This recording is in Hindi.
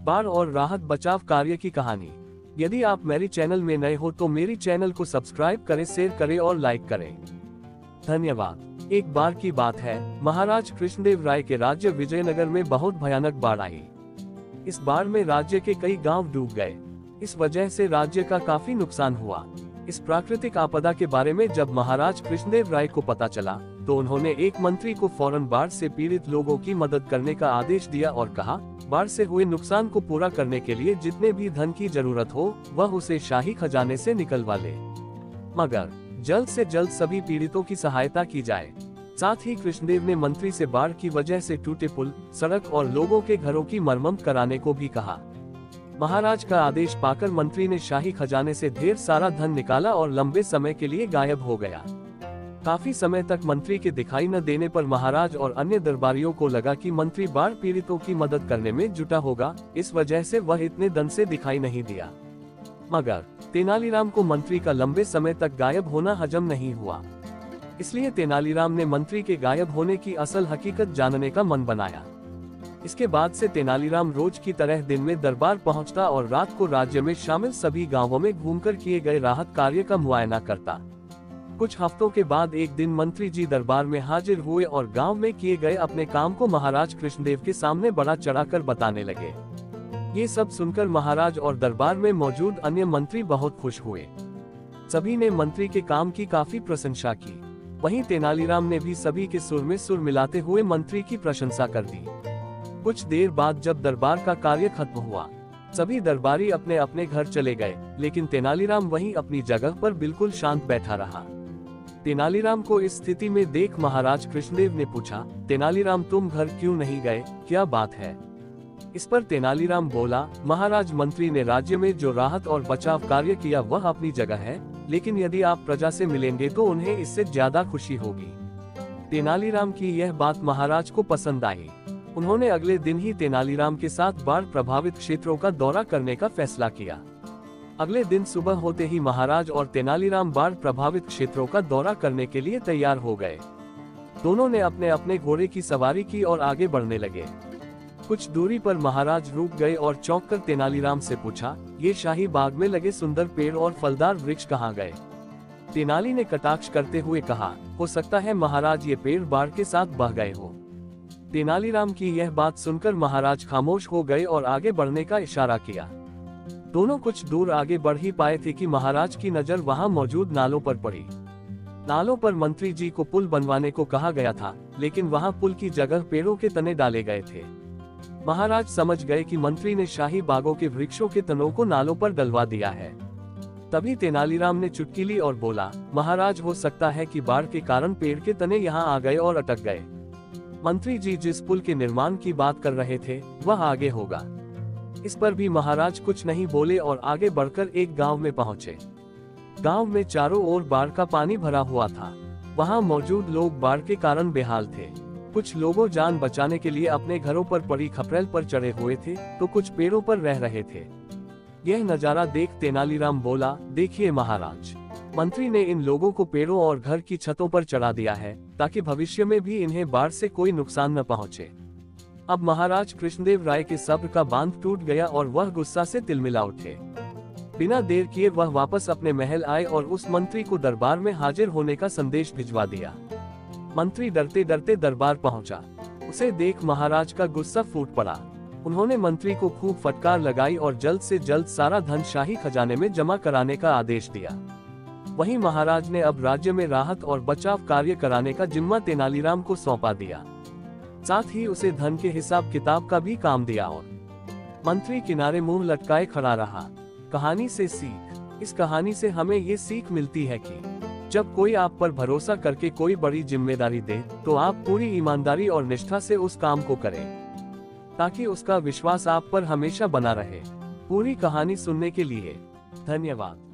बाढ़ और राहत बचाव कार्य की कहानी। यदि आप मेरी चैनल में नए हो तो मेरी चैनल को सब्सक्राइब करें, शेयर करें और लाइक करें। धन्यवाद। एक बार की बात है, महाराज कृष्णदेव राय के राज्य विजयनगर में बहुत भयानक बाढ़ आई। इस बाढ़ में राज्य के कई गांव डूब गए। इस वजह से राज्य का काफी नुकसान हुआ। इस प्राकृतिक आपदा के बारे में जब महाराज कृष्णदेव राय को पता चला तो उन्होंने एक मंत्री को फौरन बाढ़ से पीड़ित लोगों की मदद करने का आदेश दिया और कहा, बाढ़ से हुए नुकसान को पूरा करने के लिए जितने भी धन की जरूरत हो वह उसे शाही खजाने से निकलवा ले, मगर जल्द से जल्द सभी पीड़ितों की सहायता की जाए। साथ ही कृष्णदेव ने मंत्री से बाढ़ की वजह से टूटे पुल, सड़क और लोगों के घरों की मरम्मत कराने को भी कहा। महाराज का आदेश पाकर मंत्री ने शाही खजाने से ढेर सारा धन निकाला और लंबे समय के लिए गायब हो गया। काफी समय तक मंत्री के दिखाई न देने पर महाराज और अन्य दरबारियों को लगा कि मंत्री बाढ़ पीड़ितों की मदद करने में जुटा होगा, इस वजह से वह इतने दिन से दिखाई नहीं दिया। मगर तेनालीराम को मंत्री का लंबे समय तक गायब होना हजम नहीं हुआ। इसलिए तेनालीराम ने मंत्री के गायब होने की असल हकीकत जानने का मन बनाया। इसके बाद से तेनालीराम रोज की तरह दिन में दरबार पहुंचता और रात को राज्य में शामिल सभी गांवों में घूमकर किए गए राहत कार्य का मुआयना करता। कुछ हफ्तों के बाद एक दिन मंत्री जी दरबार में हाजिर हुए और गांव में किए गए अपने काम को महाराज कृष्णदेव के सामने बड़ा चढ़ाकर बताने लगे। ये सब सुनकर महाराज और दरबार में मौजूद अन्य मंत्री बहुत खुश हुए। सभी ने मंत्री के काम की काफी प्रशंसा की। वहीं तेनालीराम ने भी सभी के सुर में सुर मिलाते हुए मंत्री की प्रशंसा कर दी। कुछ देर बाद जब दरबार का कार्य खत्म हुआ, सभी दरबारी अपने अपने घर चले गए, लेकिन तेनालीराम वहीं अपनी जगह पर बिल्कुल शांत बैठा रहा। तेनालीराम को इस स्थिति में देख महाराज कृष्णदेव ने पूछा, तेनालीराम तुम घर क्यों नहीं गए, क्या बात है? इस पर तेनालीराम बोला, महाराज मंत्री ने राज्य में जो राहत और बचाव कार्य किया वह अपनी जगह है, लेकिन यदि आप प्रजा से मिलेंगे तो उन्हें इससे ज्यादा खुशी होगी। तेनालीराम की यह बात महाराज को पसंद आई। उन्होंने अगले दिन ही तेनालीराम के साथ बाढ़ प्रभावित क्षेत्रों का दौरा करने का फैसला किया। अगले दिन सुबह होते ही महाराज और तेनालीराम बाढ़ प्रभावित क्षेत्रों का दौरा करने के लिए तैयार हो गए। दोनों ने अपने अपने घोड़े की सवारी की और आगे बढ़ने लगे। कुछ दूरी पर महाराज रुक गए और चौंक कर तेनालीराम से पूछा, ये शाही बाग में लगे सुंदर पेड़ और फलदार वृक्ष कहाँ गए? तेनाली ने कटाक्ष करते हुए कहा, हो सकता है महाराज ये पेड़ बाढ़ के साथ बह गए हो। तेनालीराम की यह बात सुनकर महाराज खामोश हो गए और आगे बढ़ने का इशारा किया। दोनों कुछ दूर आगे बढ़ ही पाए थे कि महाराज की नजर वहां मौजूद नालों पर पड़ी। नालों पर मंत्री जी को पुल बनवाने को कहा गया था, लेकिन वहां पुल की जगह पेड़ों के तने डाले गए थे। महाराज समझ गए कि मंत्री ने शाही बागों के वृक्षों के तनों को नालों पर डलवा दिया है। तभी तेनालीराम ने चुटकी ली और बोला, महाराज हो सकता है कि बाढ़ के कारण पेड़ के तने यहाँ आ गए और अटक गए। मंत्री जी जिस पुल के निर्माण की बात कर रहे थे वह आगे होगा। इस पर भी महाराज कुछ नहीं बोले और आगे बढ़कर एक गांव में पहुंचे। गांव में चारों ओर बाढ़ का पानी भरा हुआ था। वहां मौजूद लोग बाढ़ के कारण बेहाल थे। कुछ लोगों जान बचाने के लिए अपने घरों पर पड़ी खपरेल पर चढ़े हुए थे तो कुछ पेड़ों पर रह रहे थे। यह नजारा देख तेनालीराम बोला, देखिए महाराज, मंत्री ने इन लोगों को पेड़ों और घर की छतों पर चढ़ा दिया है ताकि भविष्य में भी इन्हें बाढ़ से कोई नुकसान न पहुंचे। अब महाराज कृष्णदेव राय के सब्र का बांध टूट गया और वह गुस्सा से तिलमिला उठे। बिना देर किए वह वापस अपने महल आए और उस मंत्री को दरबार में हाजिर होने का संदेश भिजवा दिया। मंत्री डरते डरते दरबार पहुंचा। उसे देख महाराज का गुस्सा फूट पड़ा। उन्होंने मंत्री को खूब फटकार लगाई और जल्द से जल्द सारा धन शाही खजाने में जमा कराने का आदेश दिया। वहीं महाराज ने अब राज्य में राहत और बचाव कार्य कराने का जिम्मा तेनालीराम को सौंपा दिया। साथ ही उसे धन के हिसाब किताब का भी काम दिया और मंत्री किनारे मुंह लटकाए खड़ा रहा। कहानी से सीख। इस कहानी से हमें ये सीख मिलती है कि जब कोई आप पर भरोसा करके कोई बड़ी जिम्मेदारी दे तो आप पूरी ईमानदारी और निष्ठा से उस काम को करें ताकि उसका विश्वास आप पर हमेशा बना रहे। पूरी कहानी सुनने के लिए धन्यवाद।